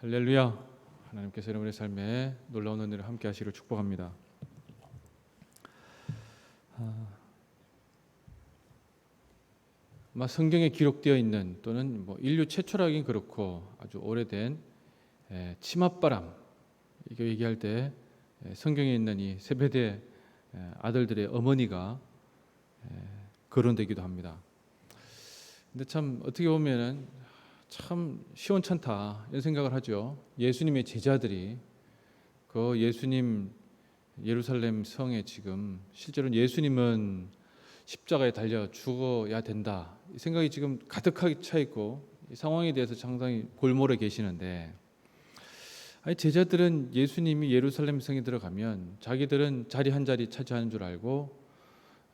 할렐루야. 하나님께서 여러분의 삶에 놀라운 은혜를 함께 하시기를 축복합니다. 아마 성경에 기록되어 있는 또는 인류 최초라긴 그렇고 아주 오래된 치맛바람, 이거 얘기할 때 성경에 있는 이 세베대 아들들의 어머니가 거론되기도 합니다. 근데 참 어떻게 보면은 참 시원찮다 이런 생각을 하죠. 예수님의 제자들이 그 예수님 예루살렘 성에 지금 실제로는 예수님은 십자가에 달려 죽어야 된다 이 생각이 지금 가득하게 차 있고 이 상황에 대해서 상당히 골몰해 계시는데, 아니 제자들은 예수님이 예루살렘 성에 들어가면 자기들은 자리 한 자리 차지하는 줄 알고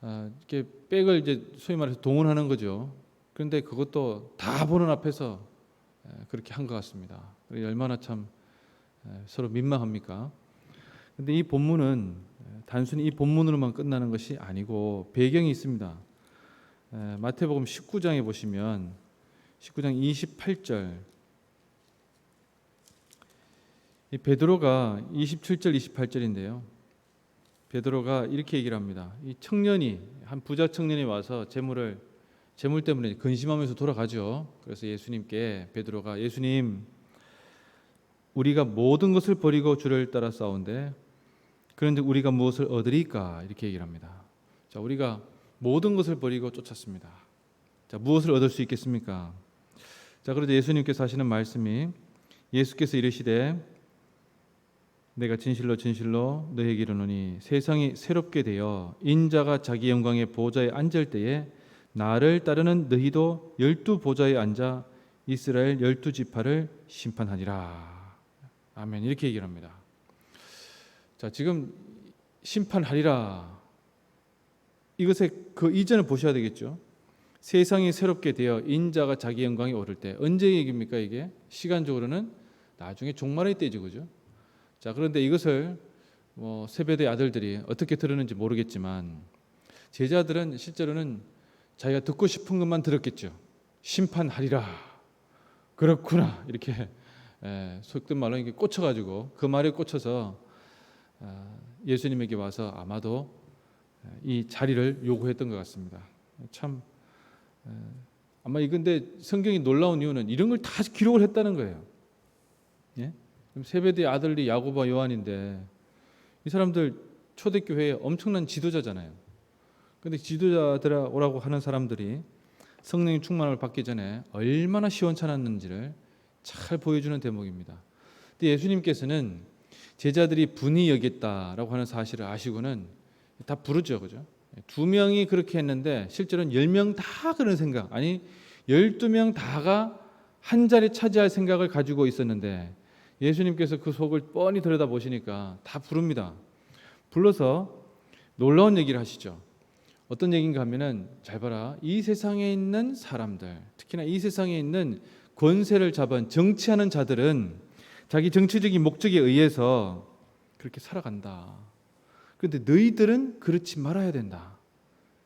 이렇게 백을 이제 소위 말해서 동원하는 거죠. 그런데 그것도 다 보는 앞에서 그렇게 한 것 같습니다. 얼마나 참 서로 민망합니까? 그런데 이 본문은 단순히 이 본문으로만 끝나는 것이 아니고 배경이 있습니다. 마태복음 19장에 보시면 19장 28절, 이 베드로가 27절 28절인데요. 베드로가 이렇게 얘기를 합니다. 이 청년이 한 부자 청년이 와서 재물 때문에 근심하면서 돌아가죠. 그래서 예수님께 베드로가 예수님, 우리가 모든 것을 버리고 주를 따라 싸운데 그런데 우리가 무엇을 얻으리까? 이렇게 얘기를 합니다. 자, 우리가 모든 것을 버리고 쫓았습니다. 자, 무엇을 얻을 수 있겠습니까? 자, 그런데 예수님께서 하시는 말씀이, 예수께서 이르시되 내가 진실로 진실로 너희에게 이르노니 세상이 새롭게 되어 인자가 자기 영광의 보좌에 앉을 때에 나를 따르는 너희도 12보좌에 앉아 이스라엘 12지파를 심판하리라. 아멘. 이렇게 얘기를 합니다. 자, 지금 심판하리라, 이것의 그 이전을 보셔야 되겠죠. 세상이 새롭게 되어 인자가 자기 영광에 오를 때, 언제 얘기입니까? 이게 시간적으로는 나중에 종말의 때죠, 그죠? 자, 그런데 이것을 세베대 아들들이 어떻게 들었는지 모르겠지만 제자들은 실제로는 자기가 듣고 싶은 것만 들었겠죠. 심판하리라, 그렇구나, 이렇게 속된 말로 이렇게 꽂혀가지고 그 말에 꽂혀서 예수님에게 와서 아마도 이 자리를 요구했던 것 같습니다. 참 아마 이건데 성경이 놀라운 이유는 이런 걸 다 기록을 했다는 거예요. 예? 세베대의 아들이 야고보와 요한인데 이 사람들 초대교회의 엄청난 지도자잖아요. 그런데 지도자들이라고 하는 사람들이 성령의 충만을 받기 전에 얼마나 시원찮았는지를 잘 보여주는 대목입니다. 근데 예수님께서는 제자들이 분이 여겼다라고 하는 사실을 아시고는 다 부르죠, 그죠? 2명이 그렇게 했는데 실제로는 10명 다 그런 생각, 아니 12명 다가 한 자리 차지할 생각을 가지고 있었는데 예수님께서 그 속을 뻔히 들여다보시니까 다 부릅니다. 불러서 놀라운 얘기를 하시죠. 어떤 얘기인가 하면은, 잘 봐라, 이 세상에 있는 사람들, 특히나 이 세상에 있는 권세를 잡은 정치하는 자들은 자기 정치적인 목적에 의해서 그렇게 살아간다. 그런데 너희들은 그렇지 말아야 된다.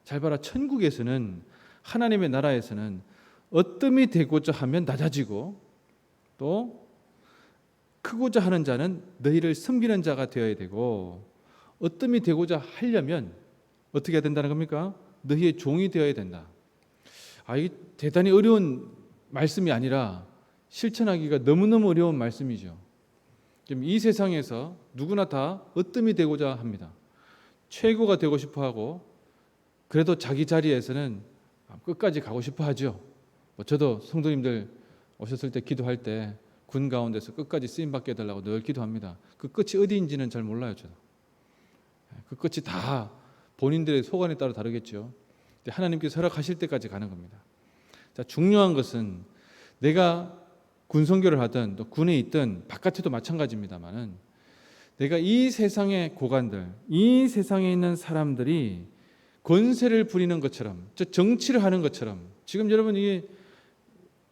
잘 봐라, 천국에서는, 하나님의 나라에서는 어뜸이 되고자 하면 낮아지고 또 크고자 하는 자는 너희를 섬기는 자가 되어야 되고, 어뜸이 되고자 하려면 어떻게 해야 된다는 겁니까? 너희의 종이 되어야 된다. 이게 대단히 어려운 말씀이 아니라 실천하기가 너무너무 어려운 말씀이죠. 이 세상에서 누구나 다 어뜸이 되고자 합니다. 최고가 되고 싶어 하고, 그래도 자기 자리에서는 끝까지 가고 싶어 하죠. 저도 성도님들 오셨을 때 기도할 때 군 가운데서 끝까지 쓰임 받게 해달라고 늘 기도합니다. 그 끝이 어디인지는 잘 몰라요, 저도. 그 끝이 다 본인들의 소관에 따라 다르겠죠. 하나님께서 허락하실 때까지 가는 겁니다. 자, 중요한 것은 내가 군선교를 하든 또 군에 있든 바깥에도 마찬가지입니다만은, 내가 이 세상의 고관들, 이 세상에 있는 사람들이 권세를 부리는 것처럼, 정치를 하는 것처럼, 지금 여러분 이게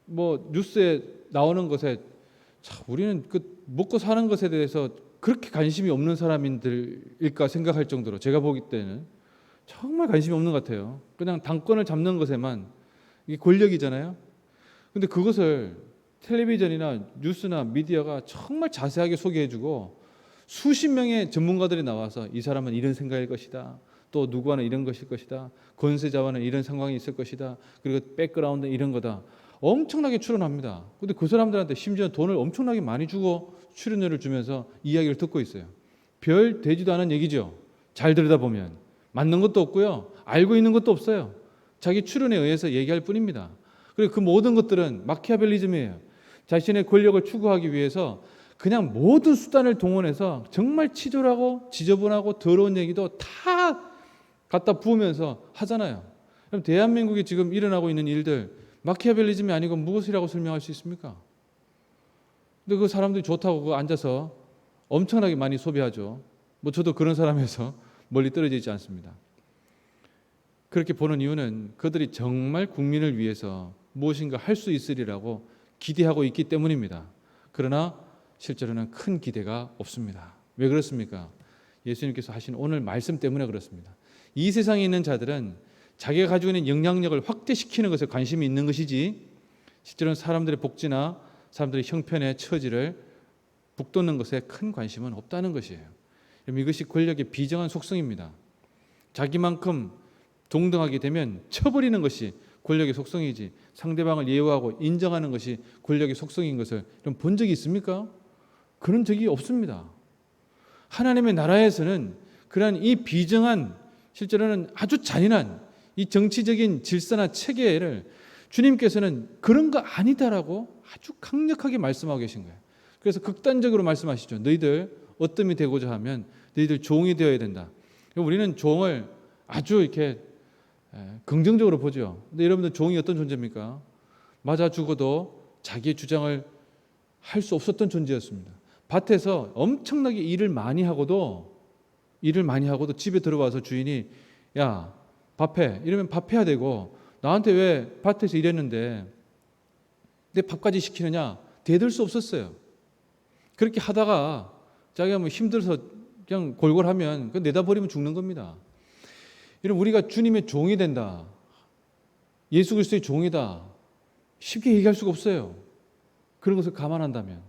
뉴스에 나오는 것에 우리는 그 먹고 사는 것에 대해서 그렇게 관심이 없는 사람들일까 생각할 정도로 제가 보기 때는 정말 관심이 없는 것 같아요. 그냥 당권을 잡는 것에만, 이게 권력이잖아요. 근데 그것을 텔레비전이나 뉴스나 미디어가 정말 자세하게 소개해주고 수십 명의 전문가들이 나와서 이 사람은 이런 생각일 것이다. 또 누구와는 이런 것일 것이다. 권세자와는 이런 상황이 있을 것이다. 그리고 백그라운드 이런 거다. 엄청나게 출연합니다. 근데 그 사람들한테 심지어 돈을 엄청나게 많이 주고 출연료를 주면서 이야기를 듣고 있어요. 별 되지도 않은 얘기죠. 잘 들여다보면 맞는 것도 없고요. 알고 있는 것도 없어요. 자기 출연에 의해서 얘기할 뿐입니다. 그리고 그 모든 것들은 마키아벨리즘이에요. 자신의 권력을 추구하기 위해서 그냥 모든 수단을 동원해서 정말 치졸하고 지저분하고 더러운 얘기도 다 갖다 부으면서 하잖아요. 그럼 대한민국에 지금 일어나고 있는 일들 마키아벨리즘이 아니고 무엇이라고 설명할 수 있습니까? 근데 그 사람들이 좋다고 그거 앉아서 엄청나게 많이 소비하죠. 뭐 저도 그런 사람에서 멀리 떨어져 있지 않습니다. 그렇게 보는 이유는 그들이 정말 국민을 위해서 무엇인가 할 수 있으리라고 기대하고 있기 때문입니다. 그러나 실제로는 큰 기대가 없습니다. 왜 그렇습니까? 예수님께서 하신 오늘 말씀 때문에 그렇습니다. 이 세상에 있는 자들은 자기가 가지고 있는 영향력을 확대시키는 것에 관심이 있는 것이지 실제로는 사람들의 복지나 사람들의 형편의 처지를 북돋는 것에 큰 관심은 없다는 것이에요. 이것이 권력의 비정한 속성입니다. 자기만큼 동등하게 되면 쳐버리는 것이 권력의 속성이지 상대방을 예우하고 인정하는 것이 권력의 속성인 것을 본 적이 있습니까? 그런 적이 없습니다. 하나님의 나라에서는 그러한 이 비정한 실제로는 아주 잔인한 이 정치적인 질서나 체계를 주님께서는 그런 거 아니다라고 아주 강력하게 말씀하고 계신 거예요. 그래서 극단적으로 말씀하시죠. 너희들 어뜸이 되고자 하면 너희들 종이 되어야 된다. 우리는 종을 아주 이렇게 긍정적으로 보죠. 근데 여러분들 종이 어떤 존재입니까? 맞아 죽어도 자기의 주장을 할 수 없었던 존재였습니다. 밭에서 엄청나게 일을 많이 하고도 집에 들어와서 주인이 야 밥해 이러면 밥해야 되고 나한테 왜 밭에서 일했는데 내 밥까지 시키느냐 대들 수 없었어요. 그렇게 하다가 자기가 뭐 힘들어서 그냥 골골하면 그 내다 버리면 죽는 겁니다. 이런 우리가 주님의 종이 된다. 예수 그리스도의 종이다. 쉽게 얘기할 수가 없어요. 그런 것을 감안한다면.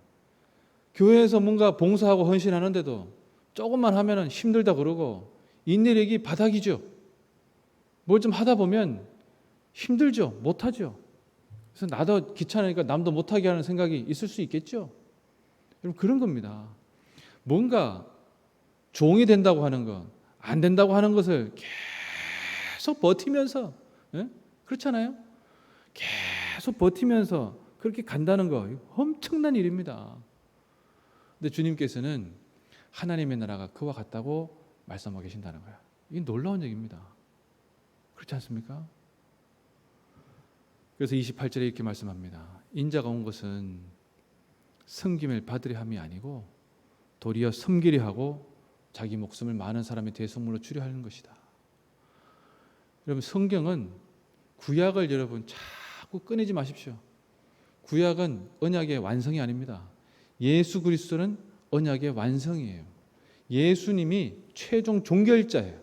교회에서 뭔가 봉사하고 헌신하는데도 조금만 하면 힘들다 그러고 인내력이 바닥이죠. 뭘 좀 하다 보면 힘들죠. 못하죠. 그래서 나도 귀찮으니까 남도 못하게 하는 생각이 있을 수 있겠죠. 여러분 그런 겁니다. 뭔가 종이 된다고 하는 것, 안 된다고 하는 것을 계속 버티면서 그렇잖아요. 계속 버티면서 그렇게 간다는 거 엄청난 일입니다. 근데 주님께서는 하나님의 나라가 그와 같다고 말씀하고 계신다는 거예요. 이게 놀라운 얘기입니다. 그렇지 않습니까? 그래서 28절에 이렇게 말씀합니다. 인자가 온 것은 섬김을 받으려 함이 아니고 도리어 섬기려 하고 자기 목숨을 많은 사람의 대속물로 주려 하는 것이다. 여러분 성경은 구약을 여러분 자꾸 꺼내지 마십시오. 구약은 언약의 완성이 아닙니다. 예수 그리스도는 언약의 완성이에요. 예수님이 최종 종결자예요.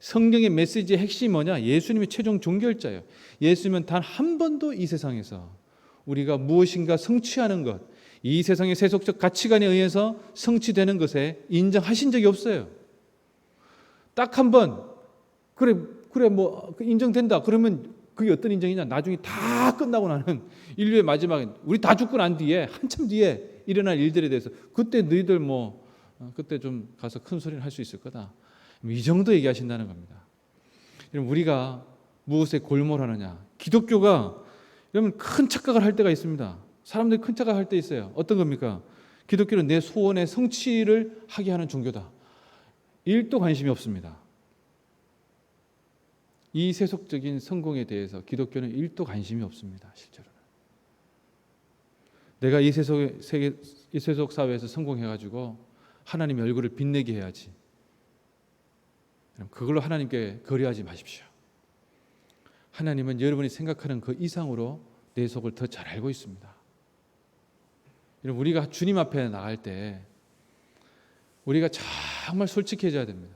성경의 메시지의 핵심이 뭐냐? 예수님이 최종 종결자예요. 예수님은 단 한 번도 이 세상에서 우리가 무엇인가 성취하는 것, 이 세상의 세속적 가치관에 의해서 성취되는 것에 인정하신 적이 없어요. 딱 한 번 그래 뭐 인정된다. 그러면 그게 어떤 인정이냐? 나중에 다 끝나고 나는 인류의 마지막에 우리 다 죽고 난 뒤에 한참 뒤에 일어날 일들에 대해서 그때 너희들 그때 좀 가서 큰 소리를 할 수 있을 거다. 이 정도 얘기하신다는 겁니다. 여러분 우리가 무엇에 골몰하느냐? 기독교가 여러분 큰 착각을 할 때가 있습니다. 사람들이 큰 착각을 할 때 있어요. 어떤 겁니까? 기독교는 내 소원의 성취를 하게 하는 종교다. 1도 관심이 없습니다. 이 세속적인 성공에 대해서 기독교는 1도 관심이 없습니다. 실제로는. 내가 이 세속 사회에서 성공해가지고 하나님의 얼굴을 빛내게 해야지. 그걸로 하나님께 거래하지 마십시오. 하나님은 여러분이 생각하는 그 이상으로 내 속을 더 잘 알고 있습니다. 여러분 우리가 주님 앞에 나갈 때 우리가 정말 솔직해져야 됩니다.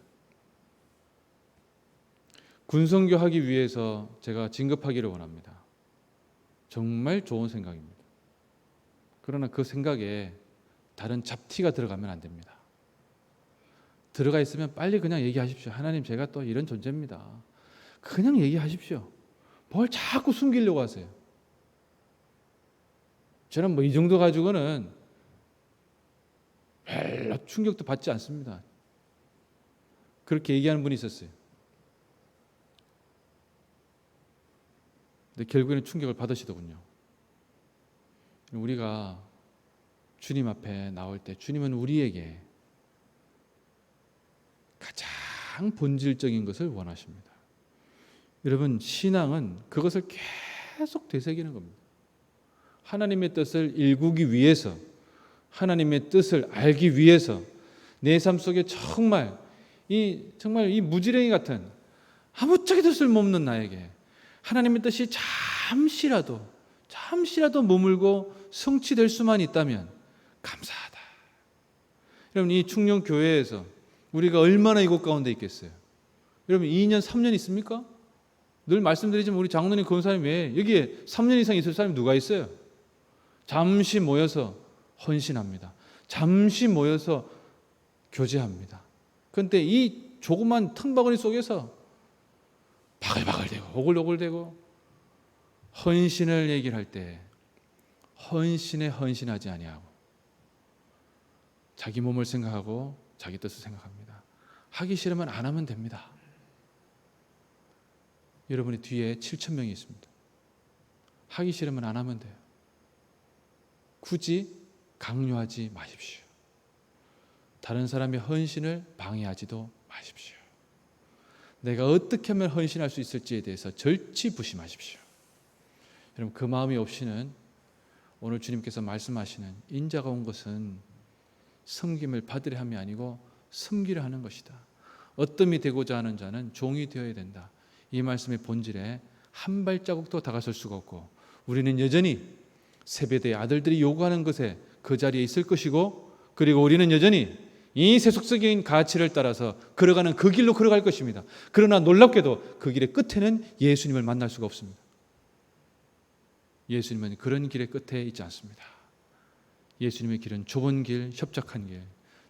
군선교 하기 위해서 제가 진급하기를 원합니다. 정말 좋은 생각입니다. 그러나 그 생각에 다른 잡티가 들어가면 안 됩니다. 들어가 있으면 빨리 그냥 얘기하십시오. 하나님, 제가 또 이런 존재입니다. 그냥 얘기하십시오. 뭘 자꾸 숨기려고 하세요. 저는 뭐 이 정도 가지고는 별로 충격도 받지 않습니다. 그렇게 얘기하는 분이 있었어요. 근데 결국에는 충격을 받으시더군요. 우리가 주님 앞에 나올 때 주님은 우리에게 가장 본질적인 것을 원하십니다. 여러분, 신앙은 그것을 계속 되새기는 겁니다. 하나님의 뜻을 일구기 위해서, 하나님의 뜻을 알기 위해서 내 삶 속에 정말 이 무지랭이 같은 아무짝에도 쓸모없는 나에게 하나님의 뜻이 잠시라도 머물고 성취될 수만 있다면 감사하다. 여러분, 이 충령교회에서 우리가 얼마나 이곳 가운데 있겠어요? 여러분, 2년, 3년 있습니까? 늘 말씀드리지만 우리 장로님 그런 사람이 왜 여기에 3년 이상 있을 사람이 누가 있어요? 잠시 모여서 헌신합니다. 잠시 모여서 교제합니다. 그런데 이 조그만 틈바구니 속에서 바글바글대고 오글오글대고 헌신을 얘기를 할 때 헌신에 헌신하지 아니하고 자기 몸을 생각하고 자기 뜻을 생각합니다. 하기 싫으면 안 하면 됩니다. 여러분이 뒤에 7,000명이 있습니다. 하기 싫으면 안 하면 돼요. 굳이 강요하지 마십시오. 다른 사람의 헌신을 방해하지도 마십시오. 내가 어떻게 하면 헌신할 수 있을지에 대해서 절치부심하십시오. 여러분, 그 마음이 없이는 오늘 주님께서 말씀하시는 인자가 온 것은 섬김을 받으려 함이 아니고 섬기려 하는 것이다. 어뜸이 되고자 하는 자는 종이 되어야 된다. 이 말씀의 본질에 한 발자국도 다가설 수가 없고 우리는 여전히 세베대의 아들들이 요구하는 것에 그 자리에 있을 것이고, 그리고 우리는 여전히 이 세속적인 가치를 따라서 걸어가는 그 길로 걸어갈 것입니다. 그러나 놀랍게도 그 길의 끝에는 예수님을 만날 수가 없습니다. 예수님은 그런 길의 끝에 있지 않습니다. 예수님의 길은 좁은 길, 협착한 길,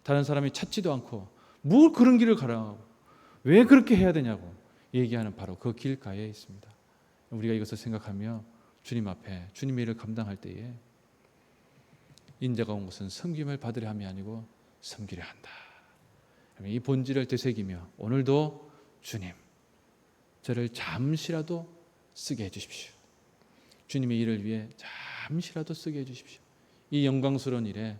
다른 사람이 찾지도 않고 뭘 그런 길을 가라고, 왜 그렇게 해야 되냐고 얘기하는 바로 그 길가에 있습니다. 우리가 이것을 생각하며 주님 앞에 주님의 일을 감당할 때에 인자가 온 것은 섬김을 받으려 함이 아니고 섬기려 한다. 이 본질을 되새기며 오늘도 주님, 저를 잠시라도 쓰게 해주십시오. 주님의 일을 위해 잠시라도 쓰게 해주십시오. 이 영광스러운 일에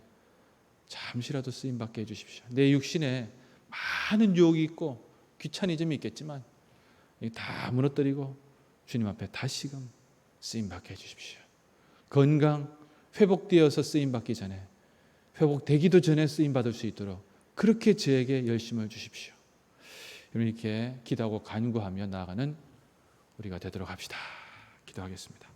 잠시라도 쓰임받게 해주십시오. 내 육신에 많은 유혹이 있고 귀차니즘이 있겠지만 다 무너뜨리고 주님 앞에 다시금 쓰임받게 해주십시오. 건강 회복되어서 쓰임받기 전에, 회복되기도 전에 쓰임받을 수 있도록 그렇게 저에게 열심을 주십시오. 이렇게 기도하고 간구하며 나아가는 우리가 되도록 합시다. 기도하겠습니다.